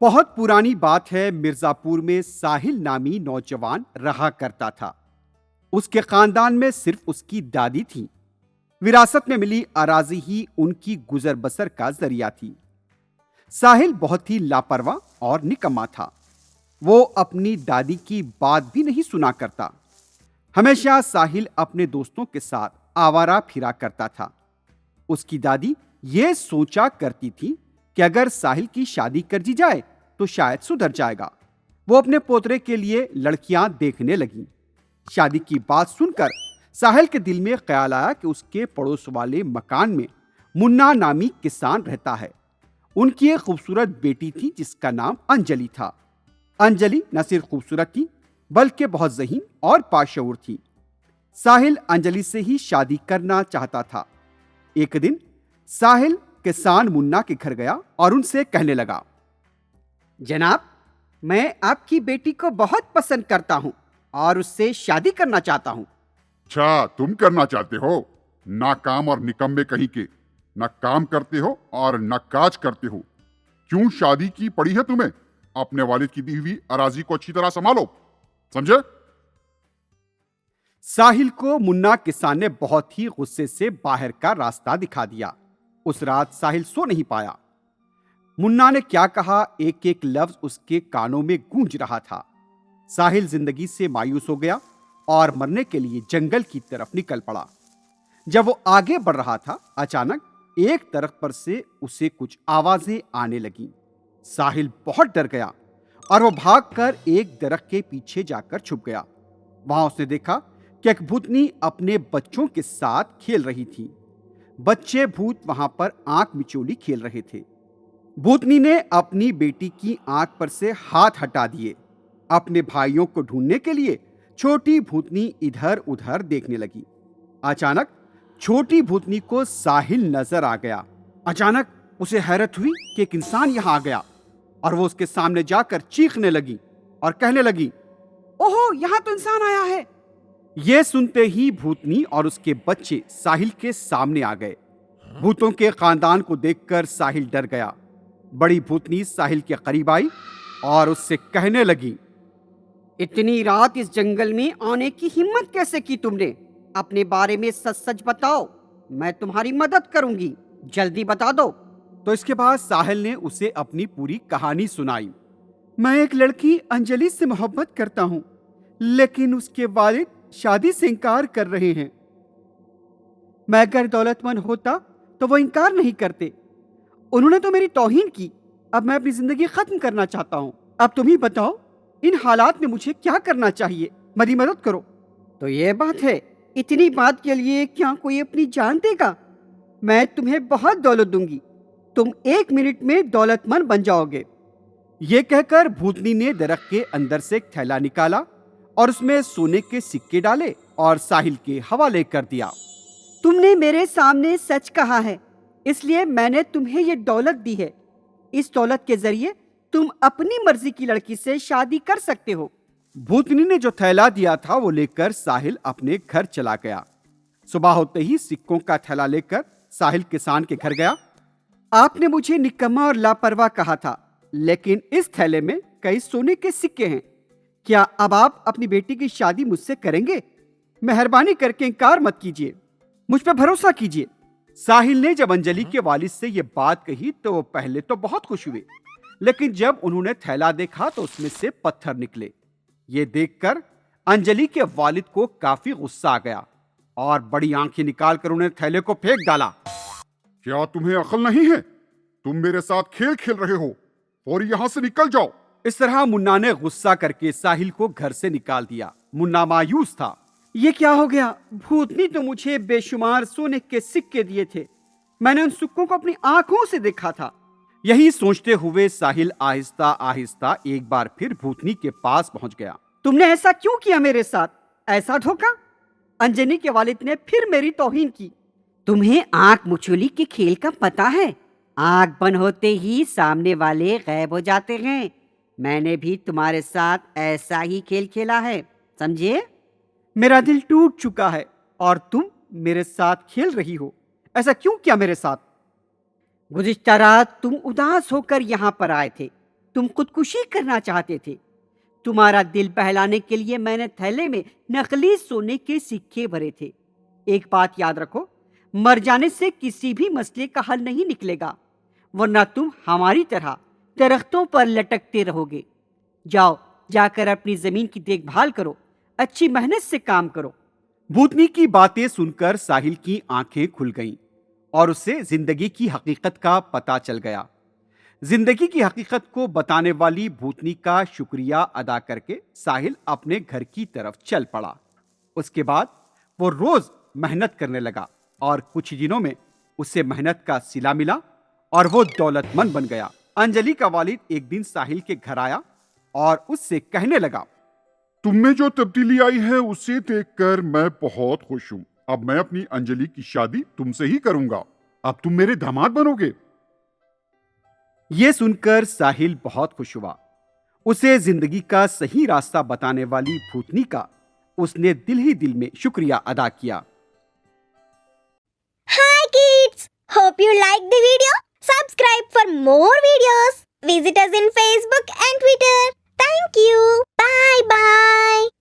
बहुत पुरानी बात है। मिर्जापुर में साहिल नामी नौजवान रहा करता था। उसके खानदान में सिर्फ उसकी दादी थी। विरासत में मिली अराजी ही उनकी गुजर बसर का जरिया थी। साहिल बहुत ही लापरवाह और निकम्मा था। वो अपनी दादी की बात भी नहीं सुना करता। हमेशा साहिल अपने दोस्तों के साथ आवारा फिरा करता था। उसकी दादी ये सोचा करती थी कि अगर साहिल की शादी कर दी जाए तो शायद सुधर जाएगा। वो अपने पोतरे के लिए लड़कियां देखने लगी। शादी की बात सुनकर साहिल के दिल में ख्याल आया कि उसके पड़ोस वाले मकान में मुन्ना नामी किसान रहता है। उनकी एक खूबसूरत बेटी थी जिसका नाम अंजलि था। अंजलि न सिर्फ खूबसूरत थी बल्कि बहुत ज़हीन और बाशऊर थी। साहिल अंजलि से ही शादी करना चाहता था। एक दिन साहिल किसान मुन्ना के घर गया और उनसे कहने लगा, जनाब, मैं आपकी बेटी को बहुत पसंद करता हूं और उससे शादी करना चाहता हूं। अच्छा, तुम करना चाहते हो? नाकाम और निकम्मे कहीं के। न काम करते हो और न काज करते हो। क्यों शादी की पड़ी है तुम्हें? अपने वालिद की दी हुई अराजी को अच्छी तरह संभालो, समझे? साहिल को मुन्ना किसान ने बहुत ही गुस्से से बाहर का रास्ता दिखा दिया। उस रात साहिल सो नहीं पाया। मुन्ना ने क्या कहा, एक एक लफ्ज उसके कानों में गूंज रहा था। साहिल जिंदगी से मायूस हो गया और मरने के लिए जंगल की तरफ निकल पड़ा। जब वो आगे बढ़ रहा था, अचानक एक तरफ पर से उसे कुछ आवाजें आने लगी। साहिल बहुत डर गया और वो भागकर एक दरख्त के पीछे जाकर छुप गया। वहां उसने देखा कि एक भूतनी अपने बच्चों के साथ खेल रही थी। बच्चे भूत वहां पर आंख मिचोली खेल रहे थे। भूतनी ने अपनी बेटी की आंख पर से हाथ हटा दिए। अपने भाइयों को ढूंढने के लिए छोटी भूतनी इधर उधर देखने लगी। अचानक छोटी भूतनी को साहिल नजर आ गया। अचानक उसे हैरत हुई कि एक इंसान यहां आ गया और वो उसके सामने जाकर चीखने लगी और कहने लगी, ओहो, यहां तो इंसान आया है। यह सुनते ही भूतनी और उसके बच्चे साहिल के सामने आ गए। भूतों के खानदान को देखकर साहिल डर गया। बड़ी भूतनी साहिल के करीब आई और उससे कहने लगी, इतनी रात इस जंगल में आने की हिम्मत कैसे की तुमने? अपने बारे में सच सच बताओ, मैं तुम्हारी मदद करूंगी। जल्दी बता दो। तो इसके बाद साहिल ने उसे अपनी पूरी कहानी सुनाई। मैं एक लड़की अंजलि से मोहब्बत करता हूं, लेकिन उसके वालिद शादी से इनकार कर रहे हैं। मैं अगर दौलतमंद होता तो वो इनकार नहीं करते। उन्होंने तो मेरी तौहीन की। अब मैं अपनी जिंदगी खत्म करना चाहता हूं। अब तुम ही बताओ, इन हालात में मुझे क्या करना चाहिए? मेरी मदद करो। तो ये बात है, इतनी बात के लिए क्या कोई अपनी जान देगा? मैं तुम्हें बहुत दौलत दूंगी। तुम 1 मिनट में दौलतमंद बन जाओगे। ये कहकर भूतनी ने दरख्त के अंदर से एक थैला निकाला और उसमें सोने के सिक्के डाले और साहिल के हवाले कर दिया। तुमने मेरे सामने सच कहा है, इसलिए मैंने तुम्हें ये दौलत दी है। इस दौलत के जरिए तुम अपनी मर्जी की लड़की से शादी कर सकते हो। भूतनी ने जो थैला दिया था वो लेकर साहिल अपने घर चला गया। सुबह होते ही सिक्कों का थैला लेकर साहिल किसान के घर गया। आपने मुझे निकम्मा और लापरवाह कहा था, लेकिन इस थैले में कई सोने के सिक्के हैं। क्या अब आप अपनी बेटी की शादी मुझसे करेंगे? मेहरबानी करके इनकार मत कीजिए, मुझ पर भरोसा कीजिए। साहिल ने जब अंजलि के वालिद से यह बात कही तो पहले तो बहुत खुश हुए, लेकिन जब उन्होंने थैला देखा तो उसमें से पत्थर निकले। ये देखकर अंजलि के वालिद को काफी गुस्सा आ गया और बड़ी आंखें निकालकर उन्हें थैले को फेंक डाला। क्या तुम्हें अकल नहीं है? तुम मेरे साथ खेल खेल रहे हो और यहां से निकल जाओ। इस तरह मुन्ना ने गुस्सा करके साहिल को घर से निकाल दिया। मुन्ना मायूस था। ये क्या हो गया? भूतनी तो मुझे बेशुमार सोने के सिक्के दिए थे। मैंने उन सिक्कों को अपनी आंखों से देखा था। यही सोचते हुए साहिल आहिस्ता आहिस्ता एक बार फिर भूतनी के पास पहुंच गया। तुमने ऐसा क्यों किया मेरे साथ? ऐसा धोखा? अंजनी के वालिद ने फिर मेरी तौहीन की। तुम्हें आंख मुचोली के खेल का पता है? आंख बंद होते ही सामने वाले गायब हो जाते हैं। मैंने भी तुम्हारे साथ ऐसा ही खेल खेला है, समझे? मेरा दिल टूट चुका है और तुम मेरे साथ खेल रही हो। ऐसा क्यों किया मेरे साथ? गुज़िश्ता रात तुम उदास होकर यहाँ पर आए थे। तुम खुदकुशी करना चाहते थे। तुम्हारा दिल बहलाने के लिए मैंने थैले में नकली सोने के सिक्के भरे थे। एक बात याद रखो, मर जाने से किसी भी मसले का हल नहीं निकलेगा, वरना तुम हमारी तरह दरख्तों पर लटकते रहोगे। जाओ, जाकर अपनी जमीन की देखभाल करो, अच्छी मेहनत से काम करो। भूतनी की बातें सुनकर साहिल की आंखें खुल गईं और उसे जिंदगी की हकीकत का पता चल गया। जिंदगी की हकीकत को बताने वाली भूतनी का शुक्रिया अदा करके साहिल अपने घर की तरफ चल पड़ा। उसके बाद वो रोज मेहनत करने लगा और कुछ दिनों में उसे मेहनत का सिला मिला और वो दौलतमंद बन गया। अंजलि का वालिद एक दिन साहिल के घर आया और उससे कहने लगा, तुमने जो तब्दीली आई है उसे देखकर मैं बहुत खुश हूँ। अब मैं अपनी अंजलि की शादी तुमसे ही करूंगा। अब तुम मेरे दामाद बनोगे। ये सुनकर साहिल बहुत खुश हुआ। उसे जिंदगी का सही रास्ता बताने वाली भूतनी का उसने दिल ही दिल में शुक्रिया अदा किया। Hi kids! Hope you liked the video. Subscribe for more videos. Visit us in Facebook and Twitter. Thank you. Bye bye.